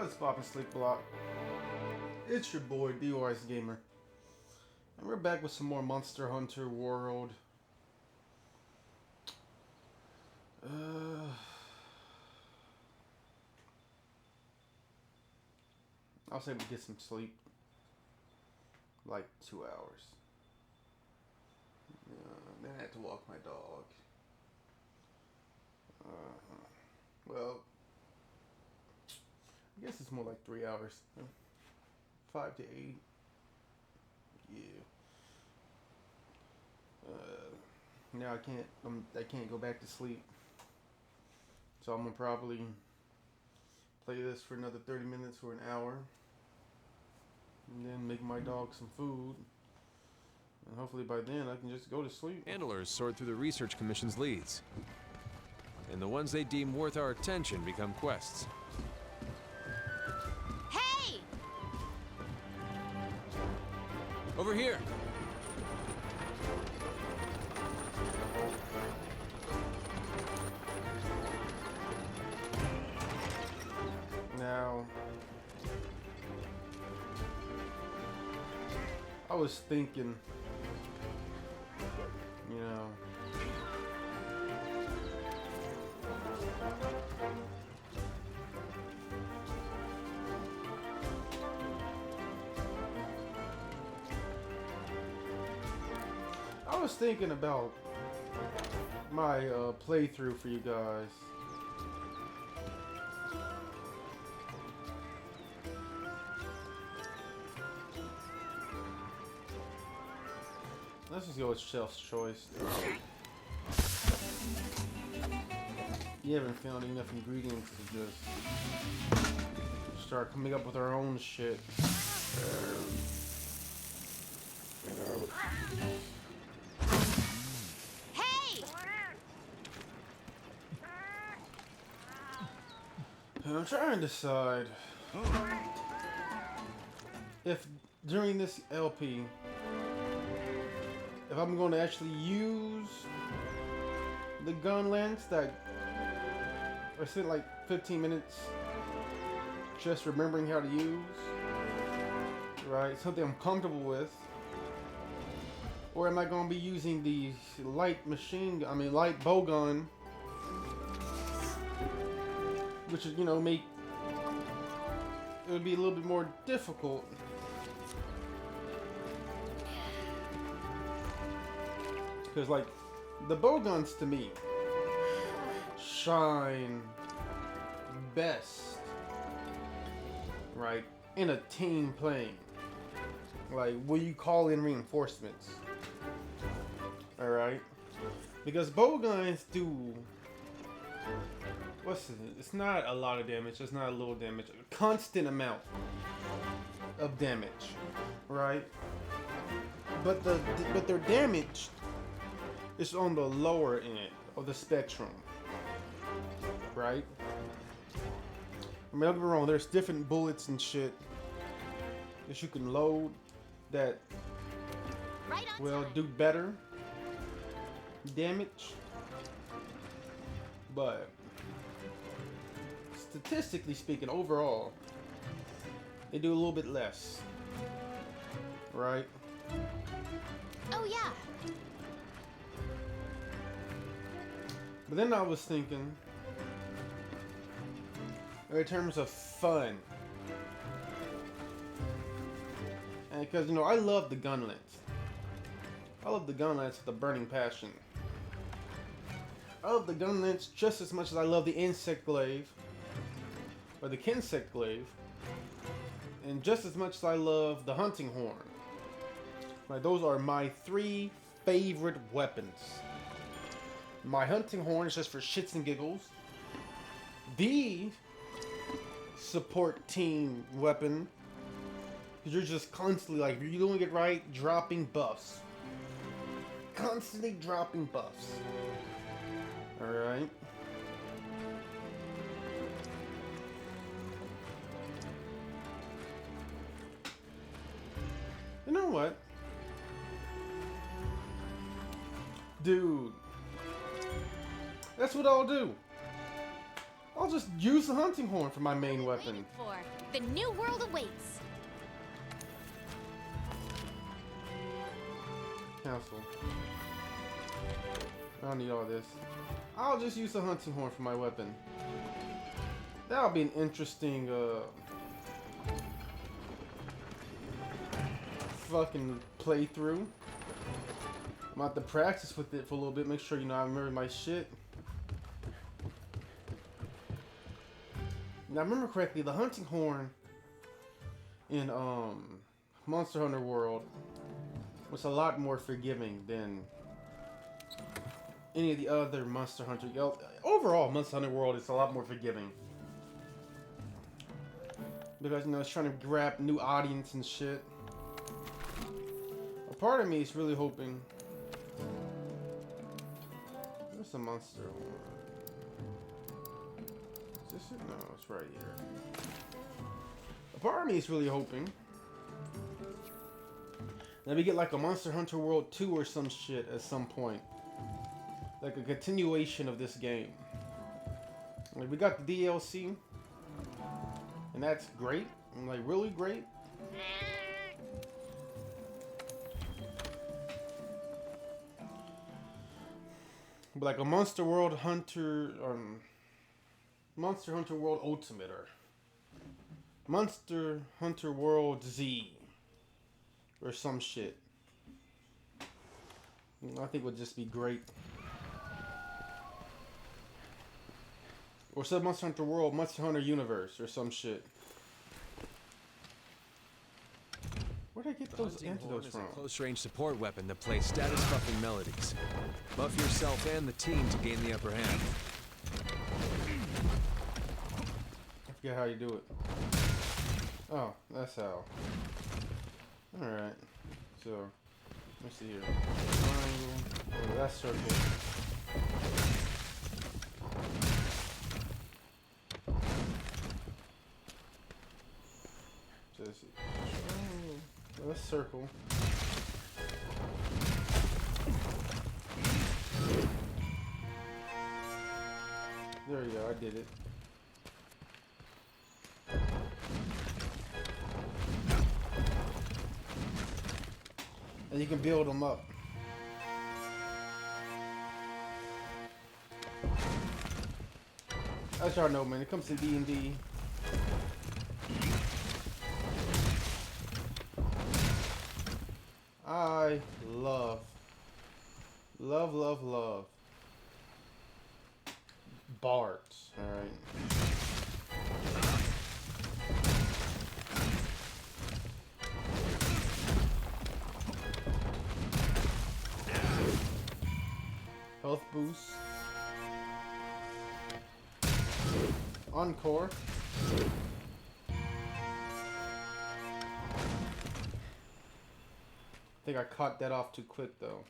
What's poppin', Slick Block? It's your boy D.W.G Gamer, and we're back with some more Monster Hunter World. I'll say we get some sleep, like 2 hours. Then I had to walk my dog. Well, I guess it's more like 3 hours. 5 to 8. Yeah. Now I can't go back to sleep. So I'm gonna probably play this for another 30 minutes or an hour. And then make my dog some food. And hopefully by then I can just go to sleep. Handlers sort through the Research Commission's leads. And the ones they deem worth our attention become quests. Hey! Over here! Now, I was thinking, you know, I was thinking about my playthrough for you guys. Let's just go with Chef's Choice. You haven't found enough ingredients to just start coming up with our own shit. Hey! I'm trying to decide if during this LP, if I'm going to actually use the gun lens that I spent like 15 minutes just remembering how to use, right? Something I'm comfortable with. Or am I going to be using the light bow gun, which is, you know, it would be a little bit more difficult. Because, like, the bow guns to me shine best, right, in a team playing. Like, where you call in reinforcements. Alright? Because bow guns do, it's not a lot of damage, it's not a little damage, a constant amount of damage, right? But their damage is on the lower end of the spectrum, right? I mean, don't get me wrong, there's different bullets and shit that you can load that will do better damage, but statistically speaking, overall, they do a little bit less, right? Oh yeah. But then I was thinking, in terms of fun, and because, you know, I love the gun lens. I love the gun lens with a burning passion. I love the gun lens just as much as I love the insect glaive, or the kinsect glaive, and just as much as I love the hunting horn. Right, those are my 3 favorite weapons. My hunting horn is just for shits and giggles. The support team weapon, because you're just constantly, like, if you're doing it right, dropping buffs. Constantly dropping buffs. Alright. You know what? Dude. That's what I'll do. I'll just use the hunting horn for my main weapon. For the new world awaits. Cancel. I don't need all this. I'll just use the hunting horn for my weapon. That'll be an interesting, fucking playthrough. I'm about to practice with it for a little bit, make sure, you know, I remember my shit. Now, I remember correctly, the hunting horn in, Monster Hunter World was a lot more forgiving than any of the other Monster Hunter. Overall, Monster Hunter World is a lot more forgiving. Because, you know, it's trying to grab new audience and shit. A part of me is really hoping... There's a monster one. Is this it? No, it's right here. A part of me is really hoping that we get like a Monster Hunter World 2 or some shit at some point. Like a continuation of this game. Like, we got the DLC. And that's great. I'm like, really great. But like a Monster Hunter World Ultimate or Monster Hunter World Z or some shit. I think would just be great. Or some Monster Hunter World, Monster Hunter Universe, or some shit. Where'd I get those antidotes from? A close-range support weapon that plays status-buffing melodies. Buff yourself and the team to gain the upper hand. I forget how you do it. Oh, that's how. Alright. So, let's see here. Triangle. Oh, that's circle. Let's circle. There you go, I did it. And you can build them up. As y'all know, man, it comes to D&D. I love bards, alright? Health boost. Encore. I think I caught that off too quick though.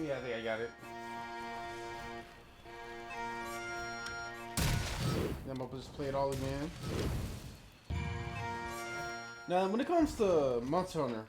Yeah, I think I got it. Then I'm gonna just play it all again. Now, when it comes to Monster Hunter,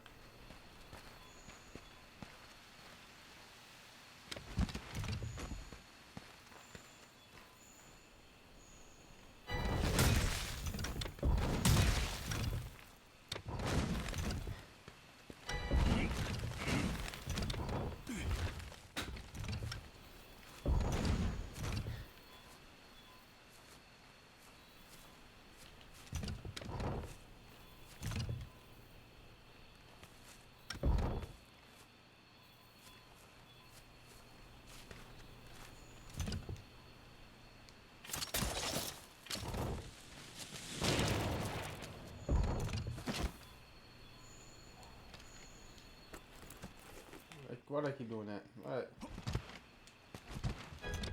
Why'd I keep doing that? Alright.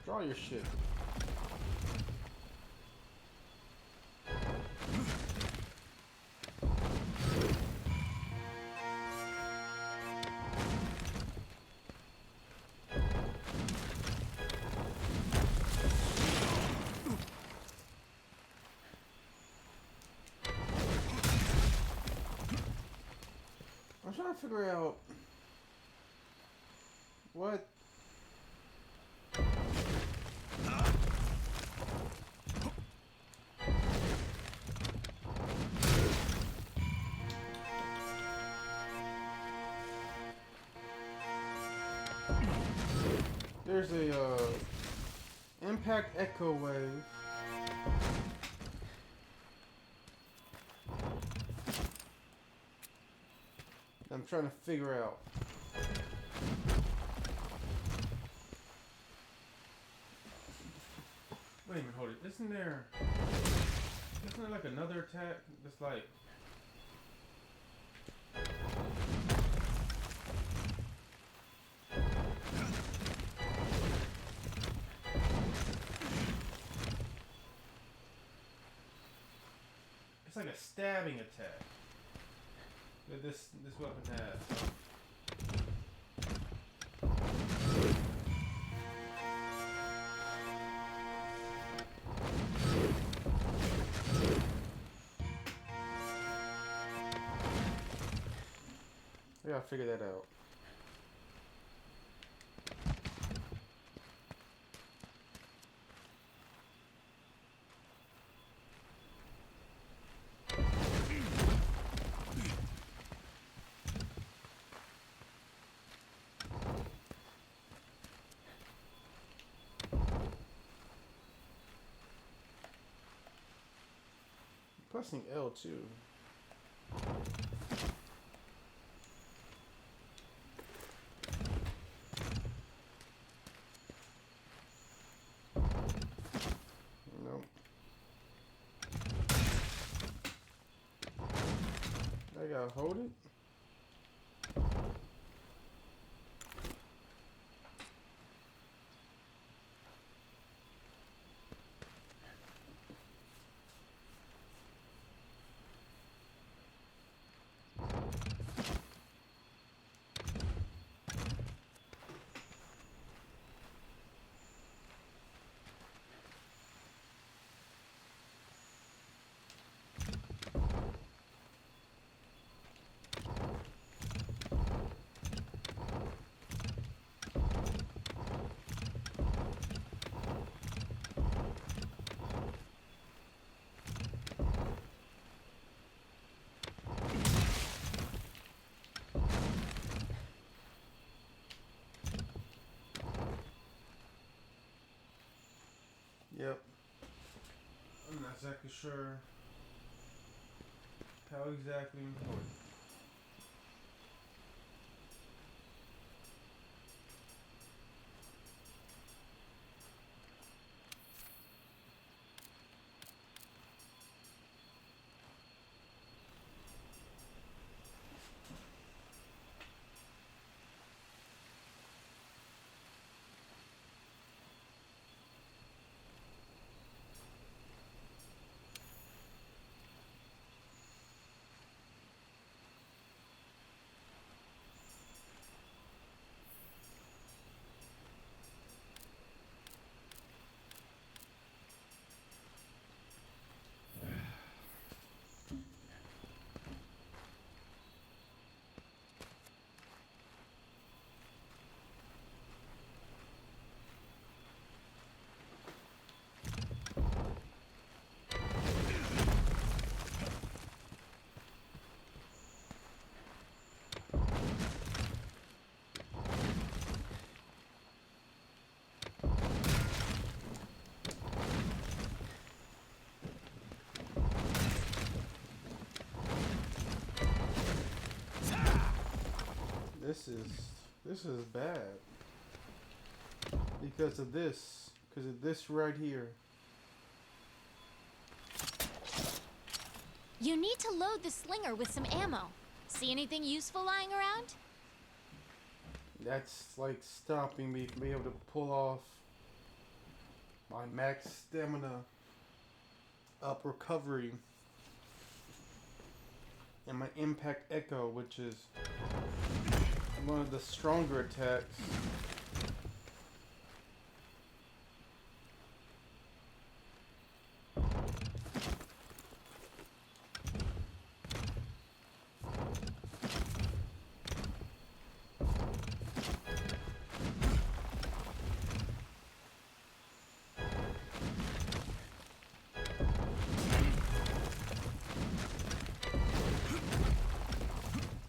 Draw your shit. I'm trying to figure out what. There's a impact echo wave. I'm trying to figure out. Wait a minute, hold it. Isn't there like another attack that's like it's like a stabbing attack that this weapon has. I gotta figure that out. Pressing L2. Nope. I gotta hold it. Yep. I'm not exactly sure how exactly important. This is bad because of this right here. You need to load the slinger with some ammo. See anything useful lying around? That's like stopping me from being able to pull off my max stamina up recovery and my impact echo, which is one of the stronger attacks.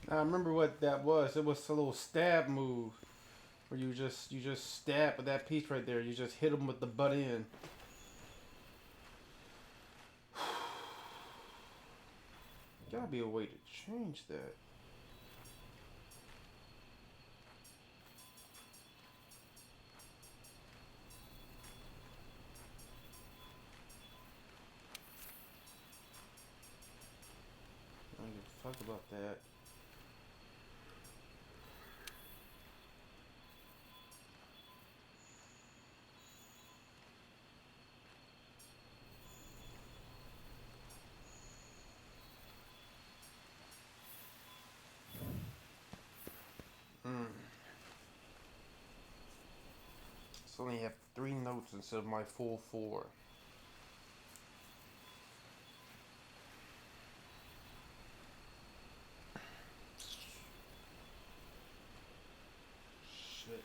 I remember what that was. It was a little stab move where you just stab with that piece right there. You just hit them with the butt end. Gotta be a way to change that. I don't give a fuck about that. So I only have 3 notes instead of my full 4. Shit.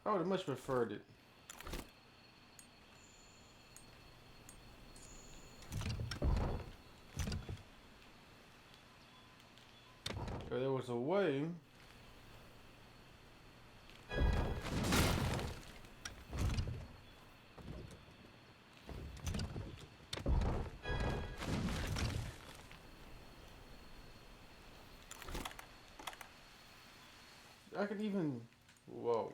I would have much preferred it. If there was a way I could even, whoa.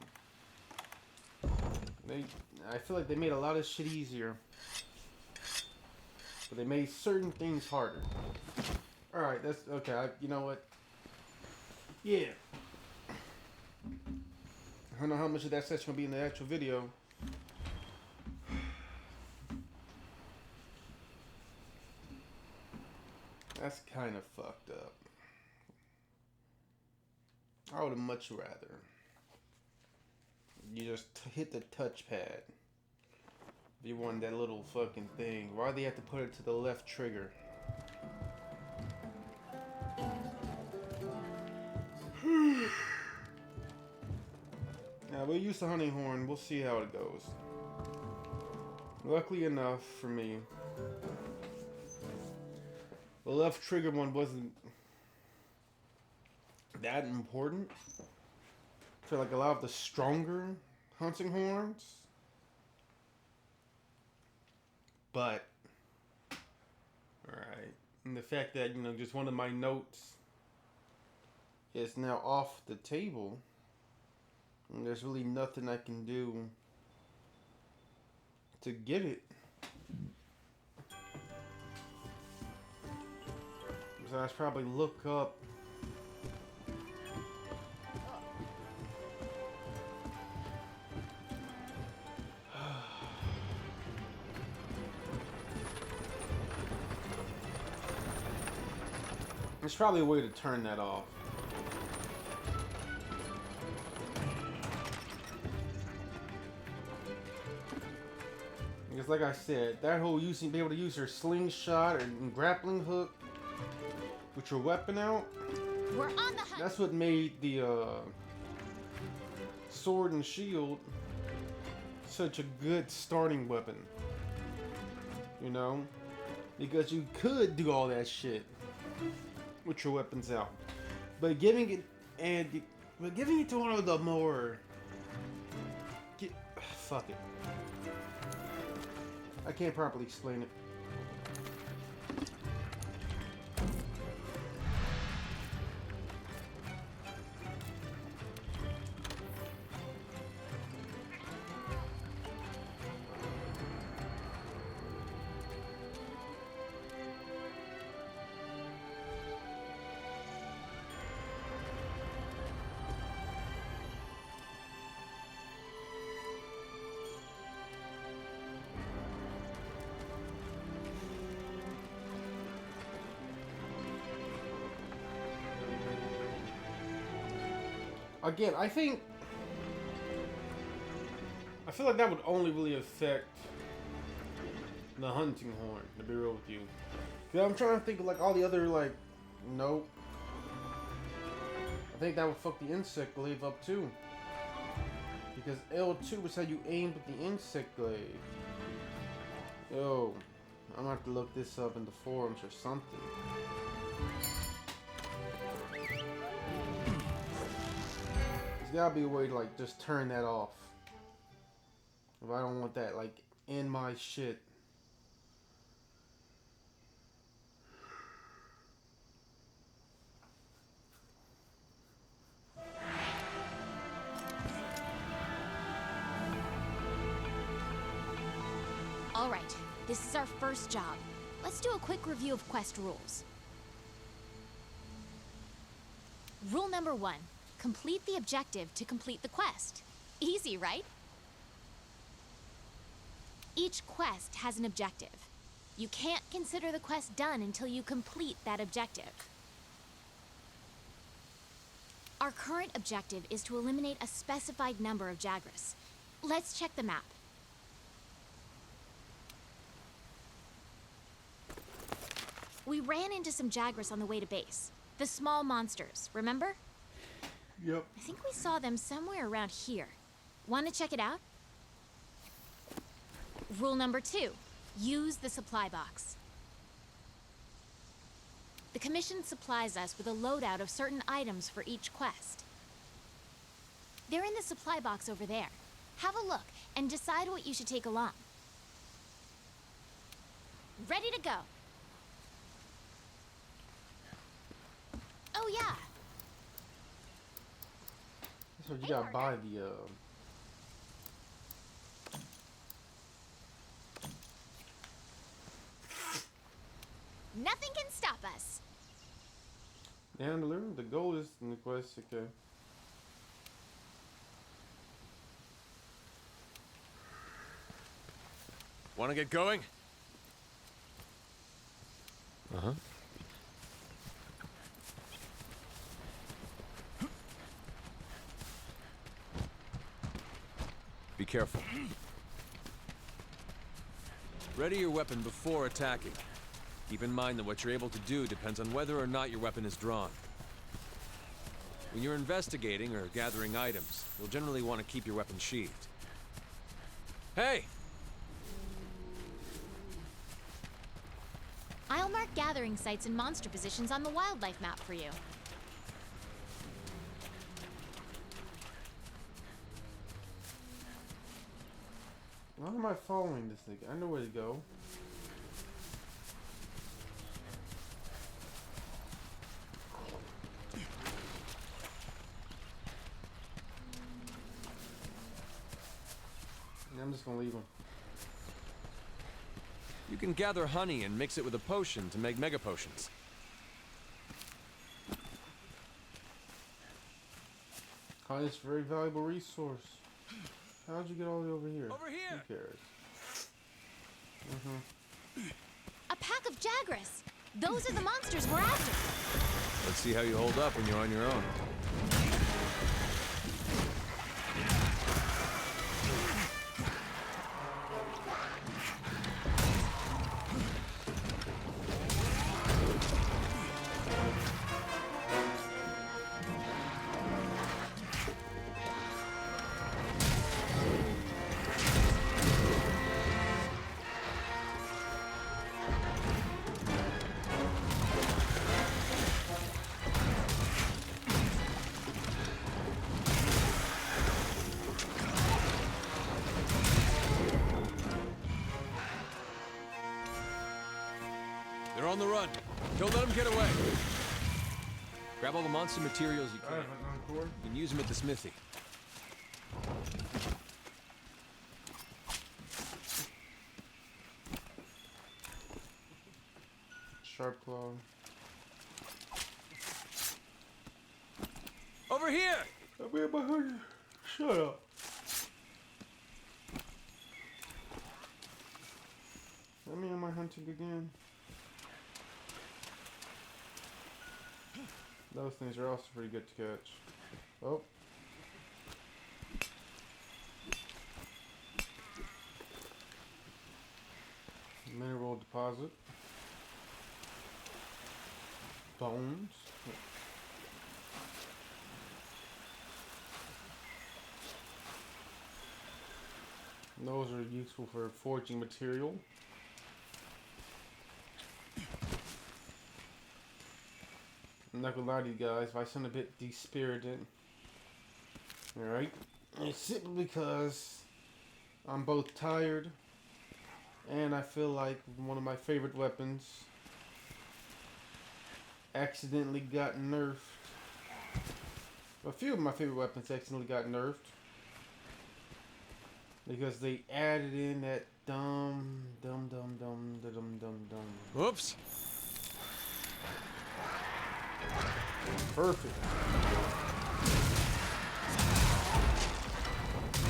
I feel like they made a lot of shit easier, but they made certain things harder. Alright, that's okay. You know what? Yeah. I don't know how much of that section will be in the actual video. That's kind of fucked up. I would have much rather you just hit the touchpad. If you want that little fucking thing, why do they have to put it to the left trigger? Now we'll use the hunting horn. We'll see how it goes. Luckily enough for me, the left trigger one wasn't that important. I feel like a lot of the stronger hunting horns, but alright, and the fact that just one of my notes is now off the table, and there's really nothing I can do to get it. So I should probably look up there's probably a way to turn that off. Because like I said, that whole being able to use your slingshot and grappling hook with your weapon out, We're on the hunt. that's what made the sword and shield such a good starting weapon. Because you could do all that shit with your weapons out, but giving it to one of the more fuck it. I can't properly explain it. again, I feel like that would only really affect the hunting horn, to be real with you. Cause I'm trying to think of like all the other like, nope. I think that would fuck the insect glaive up too. Because L2 is how you aim with the insect glaive. Yo, I'm gonna have to look this up in the forums or something. There's gotta be a way to like just turn that off. If I don't want that like in my shit. All right, this is our first job. Let's do a quick review of quest rules. Rule number 1, complete the objective to complete the quest. Easy, right? Each quest has an objective. You can't consider the quest done until you complete that objective. Our current objective is to eliminate a specified number of Jagras. Let's check the map. We ran into some Jagras on the way to base. The small monsters, remember? Yep. I think we saw them somewhere around here. Want to check it out? Rule number 2, use the supply box. The Commission supplies us with a loadout of certain items for each quest. They're in the supply box over there. Have a look and decide what you should take along. Ready to go. Oh yeah. So you gotta buy the Nothing can stop us. handler. The goal is in the quest, okay. Want to get going? Uh-huh. Be careful. Ready your weapon before attacking. Keep in mind that what you're able to do depends on whether or not your weapon is drawn. When you're investigating or gathering items, you'll generally want to keep your weapon sheathed. Hey! I'll mark gathering sites and monster positions on the wildlife map for you. Why am I following this thing? I know where to go. I'm just gonna leave him. You can gather honey and mix it with a potion to make mega potions. Honey is a very valuable resource. How'd you get all the way over here? Over here! Who cares? A pack of Jagras! Those are the monsters we're after! Let's see how you hold up when you're on your own. They're on the run. Don't let them get away. Grab all the monster materials you can. You can use them at the smithy. Sharp claw. Over here! I'm here behind you. Shut up. Let me in my hunting again. Those things are also pretty good to catch. Oh, closet. Bones. Those are useful for forging material. I'm not gonna lie to you guys, if I sound a bit dispirited, alright, it's simply because I'm both tired and I feel like one of my favorite weapons accidentally got nerfed. A few of my favorite weapons accidentally got nerfed because they added in that dumb. Whoops. Perfect.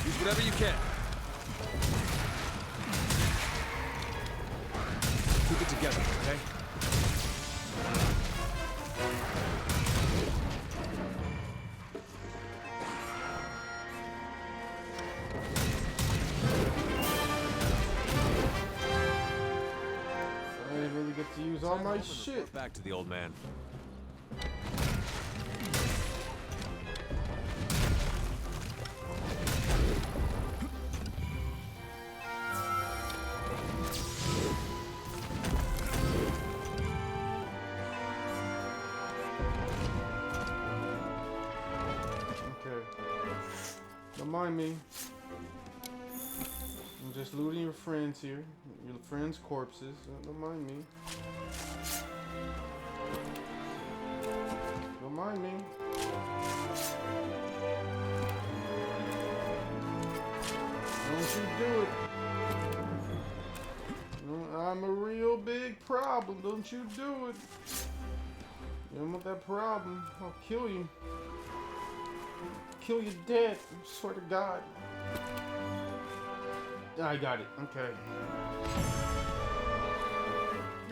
Use whatever you can. Keep it together, okay? I didn't really get to use all my shit. Back to the old man. Don't mind me. I'm just looting your friends here. Your friends' corpses. Don't mind me. Don't mind me. Don't you do it. I'm a real big problem. Don't you do it. You don't want that problem. I'll kill you. Kill you dead. I swear to God. I got it. Okay.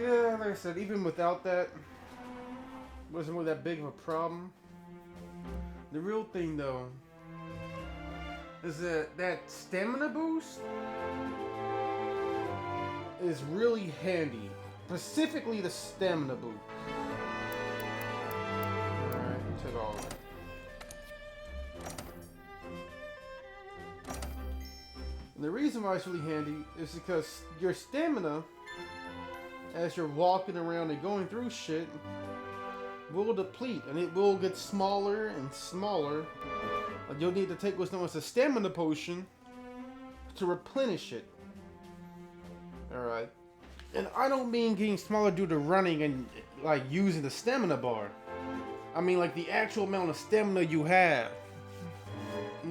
Yeah, like I said, even without that, wasn't really that big of a problem. The real thing, though, is that stamina boost is really handy. Specifically, the stamina boost. Alright, take all of it. And the reason why it's really handy is because your stamina, as you're walking around and going through shit, will deplete, and it will get smaller and smaller. But you'll need to take what's known as a stamina potion to replenish it. Alright. And I don't mean getting smaller due to running and like using the stamina bar. I mean like the actual amount of stamina you have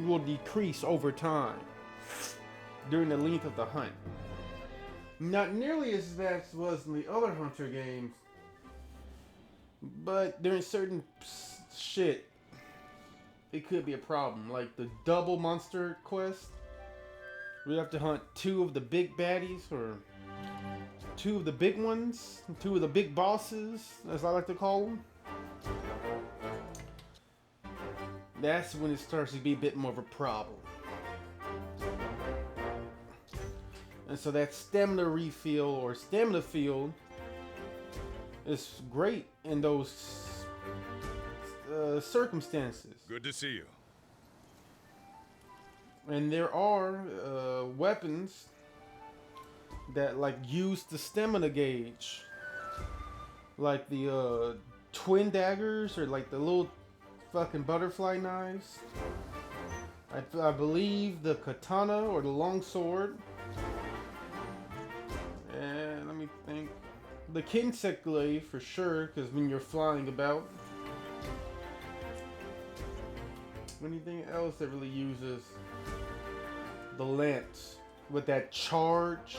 will decrease over time during the length of the hunt. Not nearly as fast as was in the other Hunter games, but during certain shit, it could be a problem. Like the double monster quest, we have to hunt 2 of the big baddies, or 2 of the big ones, 2 of the big bosses, as I like to call them. That's when it starts to be a bit more of a problem. And so that stamina refill or stamina field is great in those circumstances. Good to see you. And there are weapons that like use the stamina gauge, like the twin daggers, or like the little fucking butterfly knives. I believe the katana or the long sword. And let me think. The Kinsek glaive for sure, because when you're flying about. Anything else that really uses the lance with that charge?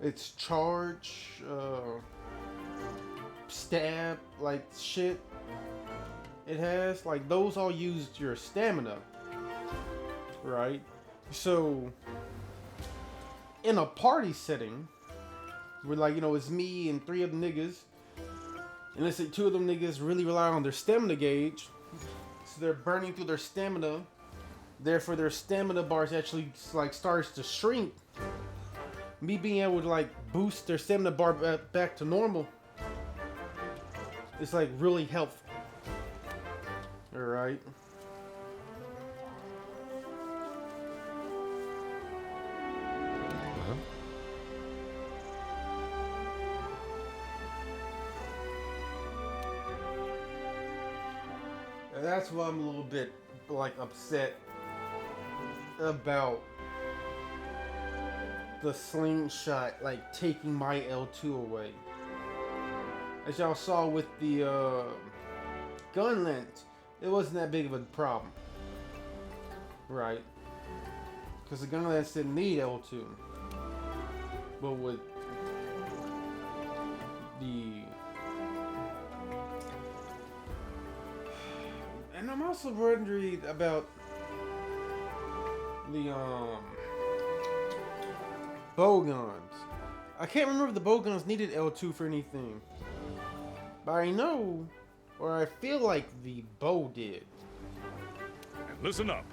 It's charge, stab, like shit. It has like those all use your stamina, right? So in a party setting, where like, you know, it's me and 3 of the niggas, and let's say 2 of them niggas really rely on their stamina gauge, so they're burning through their stamina, therefore their stamina bars actually like starts to shrink. me being able to like boost their stamina bar back to normal is like really helpful. All right. And that's why I'm a little bit like upset about the slingshot like taking my L2 away. As y'all saw with the gun length, it wasn't that big of a problem, right? Because the gun length didn't need L2, but with the and I'm also wondering about the bow guns. I can't remember if the bow guns needed L2 for anything, but I know, or I feel like the bow did. And listen up.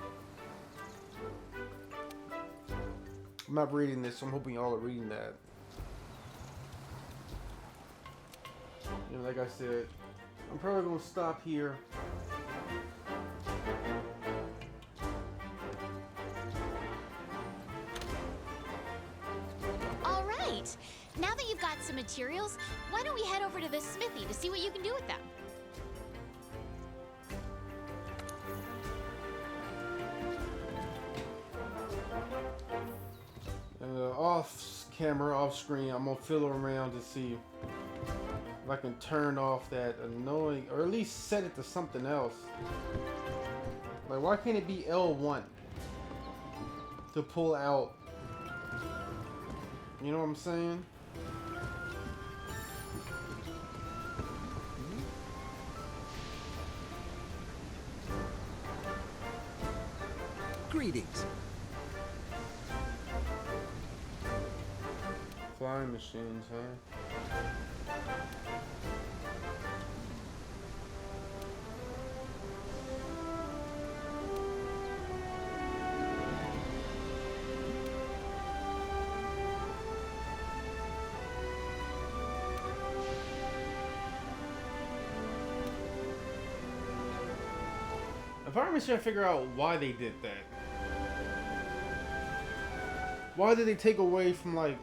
I'm not reading this, so I'm hoping y'all are reading that. You know, like I said, I'm probably gonna stop here. All right. Now that you've got some materials, why don't we head over to the smithy to see what you can do with them? Off camera, off screen, I'm gonna fiddle around to see if I can turn off that annoying, or at least set it to something else. Like, why can't it be L1 to pull out? You know what I'm saying? Greetings. Flying machines, huh? If I'm just trying to figure out why they did that. Why did they take away from like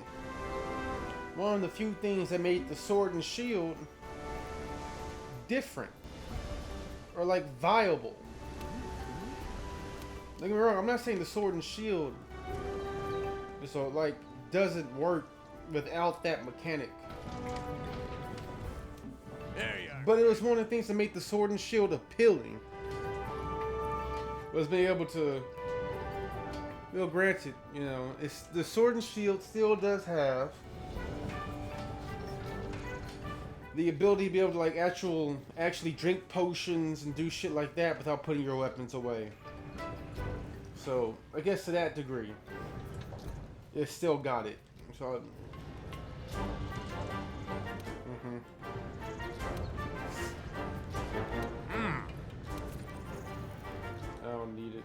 one of the few things that made the sword and shield different or like viable? Don't get me wrong, I'm not saying the sword and shield so like doesn't work without that mechanic. There you are. But it was one of the things that made the sword and shield appealing. Was being able to, well, granted, you know, it's the sword and shield still does have the ability to be able to like actually drink potions and do shit like that without putting your weapons away. So I guess to that degree, it still got it. So. I don't need it.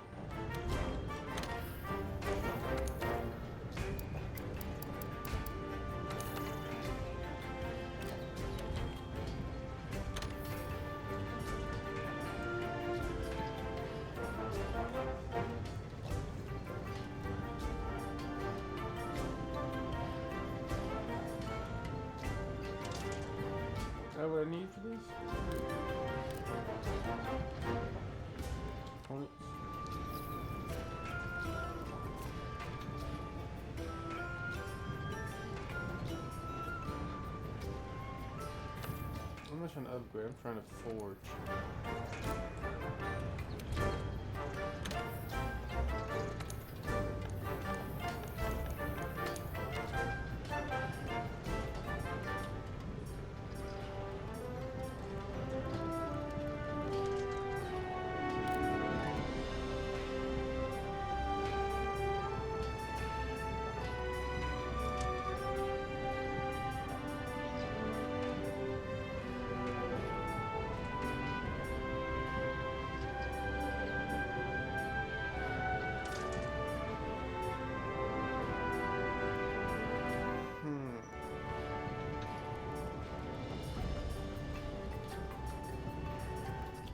Is that what I need for this? Points. I'm not trying to upgrade, I'm trying to forge.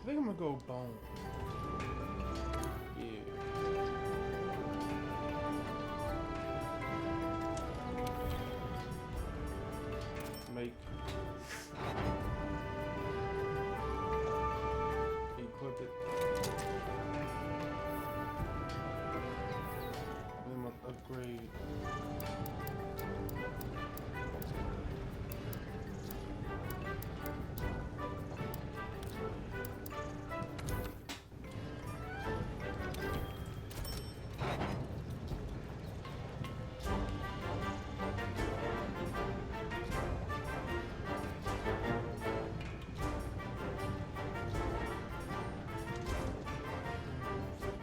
think I'm gonna go bone. Yeah. Make. Equip it. Then I'm gonna upgrade.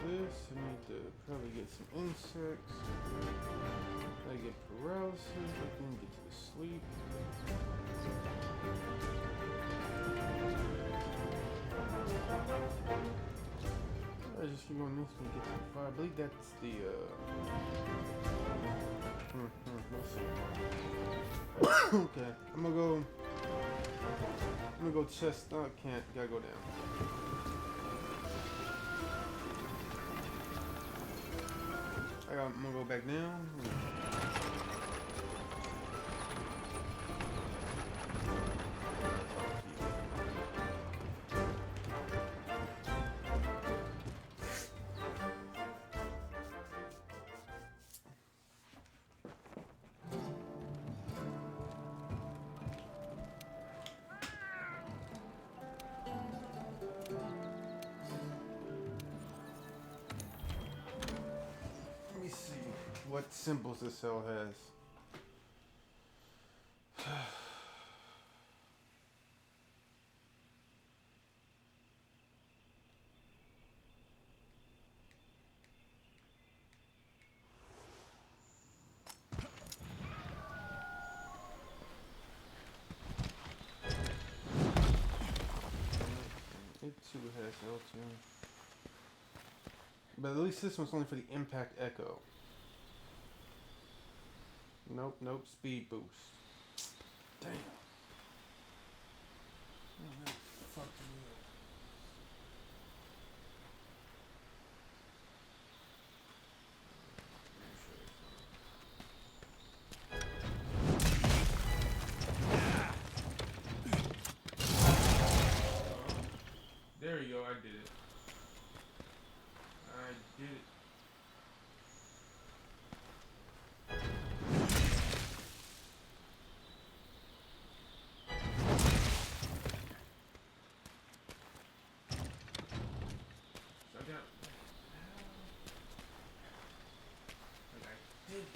This, I need to probably get some insects. I get paralysis, I can get to the sleep. I just keep on this one, get to the fire. I believe that's the let's see. Okay, I'm gonna go chest. No, I can't, gotta go down. I'm gonna go back down. Let me see what symbols this cell has. It too has L2. But at least this one's only for the impact echo. Nope, nope, speed boost. Damn. Oh, that fucked me up. There you go, I did it. I did it. So I got... Like I did it.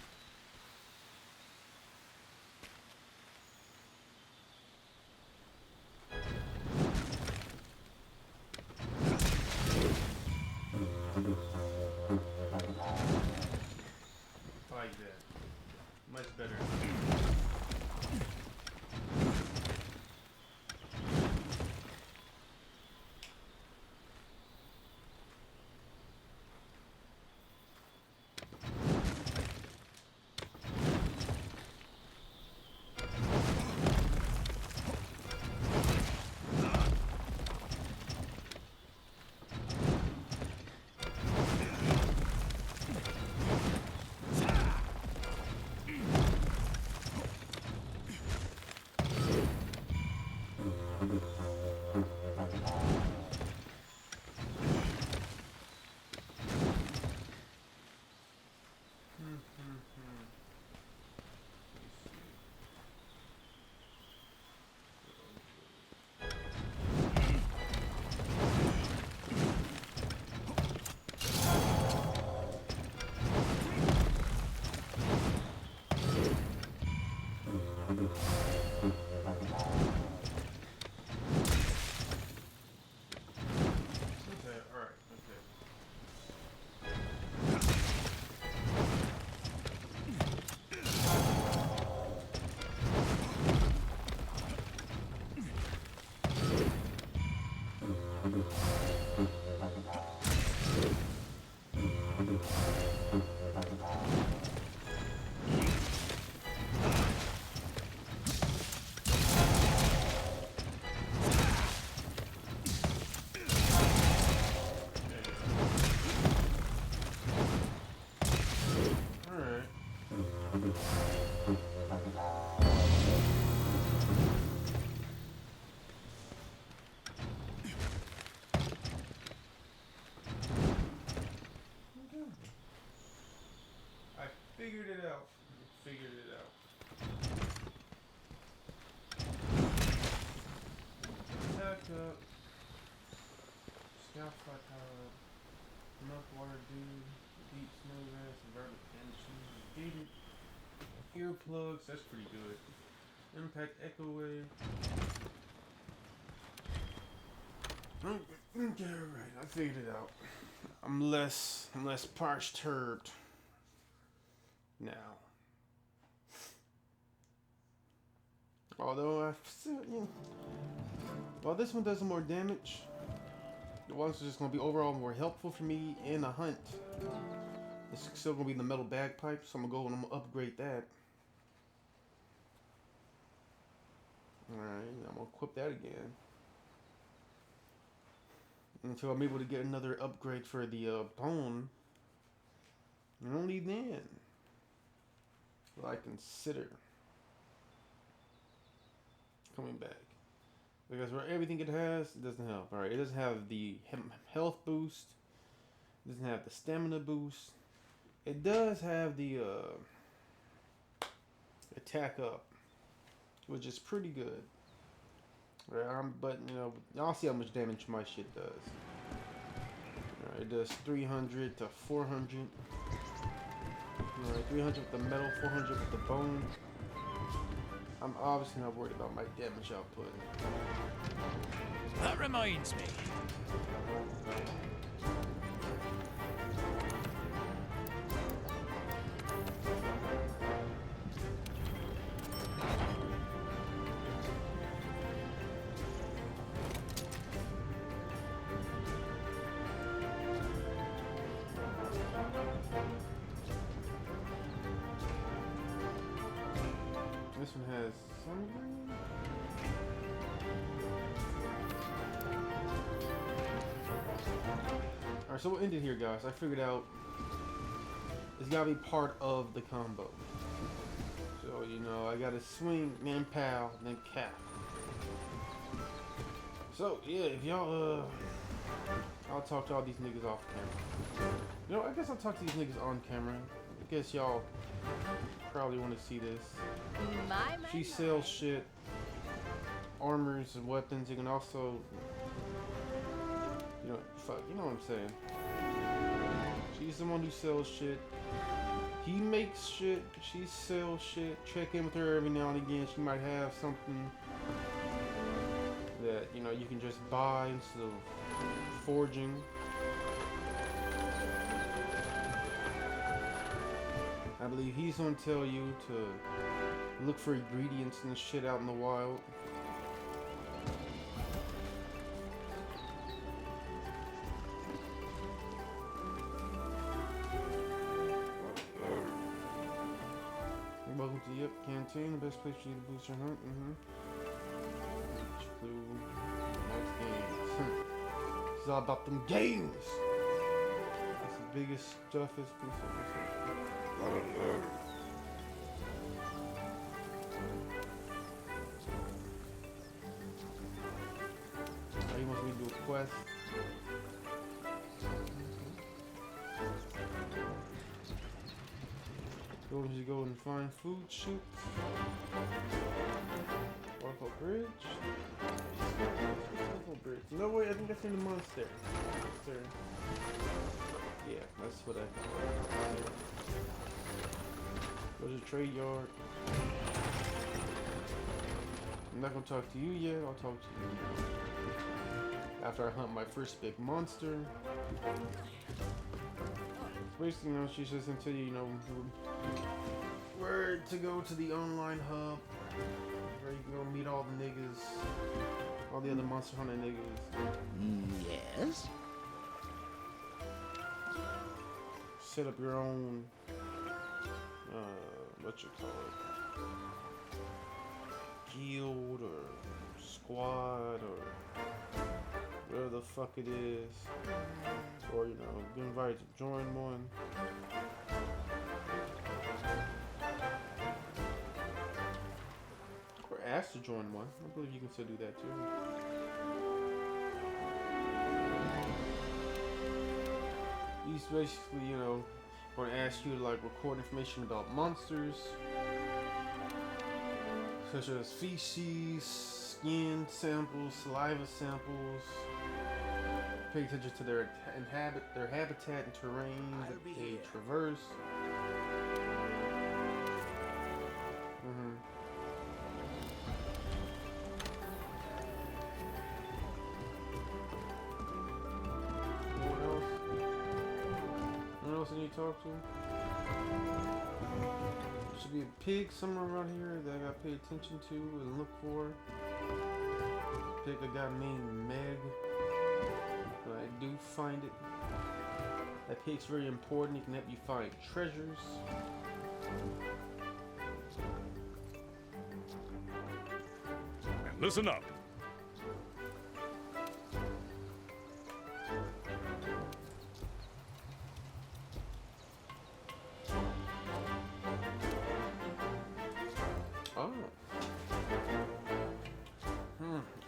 Like that. Much better. I figured it out. Figured it out. Attack up. Scout fly power up. Enough water dude. Deep snow grass. Environment and shoes. Gated. Earplugs. That's pretty good. Impact echo wave. Okay, alright. I figured it out. I'm less perturbed now. Although I still, while this one does more damage, the ones are just gonna be overall more helpful for me in a hunt. It's still gonna be the metal bagpipe, so I'm gonna go and I'm gonna upgrade that. Alright, I'm gonna equip that again. Until I'm able to get another upgrade for the bone. And only then will I consider coming back. Because for everything it has, it doesn't help. Alright, it doesn't have the health boost. It doesn't have the stamina boost. It does have the attack up, which is pretty good. But y'all see how much damage my shit does. Alright, it does 300 to 400. Alright, 300 with the metal, 400 with the bone. I'm obviously not worried about my damage output. That reminds me. This one has something. Alright, so we'll end it here, guys. I figured out it's gotta be part of the combo. So, I gotta swing, then pow, then cap. So, yeah, if y'all, I'll talk to all these niggas off camera. I guess I'll talk to these niggas on camera. I guess y'all probably want to see this. She sells shit, armors and weapons. You can also, fuck, you know what I'm saying. She's the one who sells shit. He makes shit. She sells shit. Check in with her every now and again. She might have something that you can just buy instead of forging. I believe he's gonna tell you to look for ingredients and shit out in the wild. Welcome to Yep Canteen, the best place for you to boost your hunt. Clue. Nice games. It's all about them games. It's the biggest stuff is he wants me to do a quest. You go and find food shoots. Waterfall Bridge. Waterfall Bridge. No way, I think that's in the monster. Yeah, that's what I thought. There's a trade yard. I'm not gonna talk to you yet, I'll talk to you after I hunt my first big monster. Basically, she says until where to go to the online hub where you can go meet all the niggas, all the other Monster Hunter niggas. Yes? Set up your own, what you call it, guild or squad or whatever the fuck it is, or get invited to join one. asked to join one. I believe you can still do that too. He's basically, you know, going to ask you to like record information about monsters, such as feces, skin samples, saliva samples. Pay attention to their habitat and terrain that they traverse. What else I need to talk to? Should be a pig somewhere around here that I gotta pay attention to and look for. Pig I got named Meg. But I do find it. That pig's very important. It can help you find treasures. And listen up. Oh.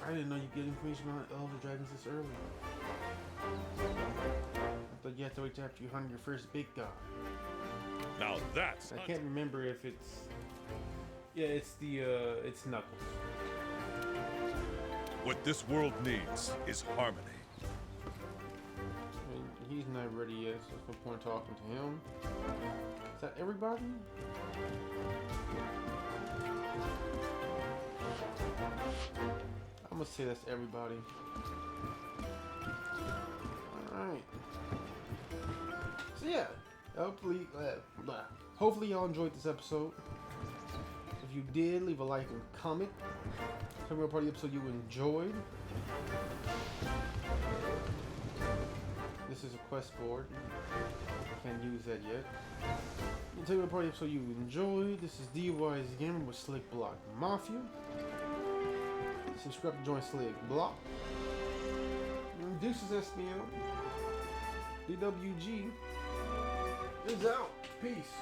I didn't know you get information on elder dragons this early. I thought you had to wait after you hunted your first big guy. Now that's... I can't remember if it's... Yeah, it's the, it's Knuckles. What this world needs is harmony. I mean, he's not ready yet, so there's no point talking to him. Is that everybody? I'm gonna say that's everybody. Alright. So yeah, hopefully y'all enjoyed this episode. If you did, leave a like and comment. Tell me what part of the episode you enjoyed. This is a quest board. Can't use that yet. Tell me what part of the episode you enjoyed. This is D.W.G Gaming with Slick Block Mafia. Subscribe to join Slick Block. Deuces SBM. D.W.G is out. Peace.